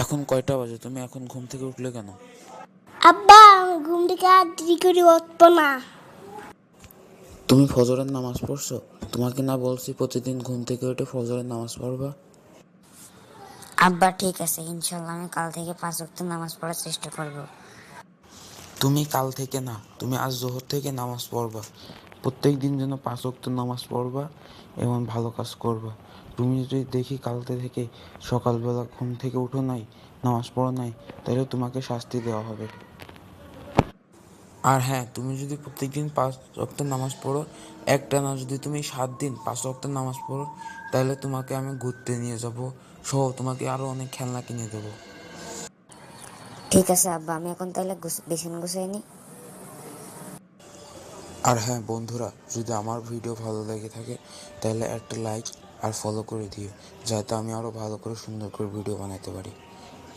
এখন কয়টা বাজে? তুমি এখন ঘুম থেকে উঠলে কেন? আব্বা, আমি ঘুম থেকে আর দেরি করে উঠবো না। তুমি ফজরের নামাজ পড়ছো? তোমাকে না বলছি প্রতিদিন ঘুম থেকে উঠে ফজরের নামাজ পড়বা? আব্বা ঠিক আছে, ইনশাল্লাহ আমি কাল থেকে 5 ওয়াক্ত নামাজ পড়ার চেষ্টা করব। তুমি কাল থেকে না, তুমি আজ জোহর থেকে নামাজ পড়বা। প্রত্যেক দিন যেন 5 ওয়াক্ত নামাজ পড়বা এবং ভালো কাজ করবা। তুমি যদি দেখি কালকে থেকে সকালবেলা ঘুম থেকে উঠো নাই, নামাজ পড়ো নাই, তাহলে তোমাকে শাস্তি দেওয়া হবে। আর হ্যাঁ, তুমি যদি প্রত্যেকদিন 5 ওয়াক্ত নামাজ পড়ো, একটা না, যদি তুমি 7 দিন 5 ওয়াক্ত নামাজ পড়ো, তাহলে তোমাকে আমি ঘুরতে নিয়ে যাব সহ তোমাকে আরও অনেক খেলনা কিনে দেবো। ঠিক আছে আব্বা, আমি এখন তাহলে বিছানা গুছাই নি। আর হ্যাঁ বন্ধুরা, যদি আমার ভিডিও ভালো লেগে থাকে তাহলে একটা লাইক আর ফলো করে দিও, যাতে আমি আরও ভালো করে সুন্দর করে ভিডিও বানাতে পারি।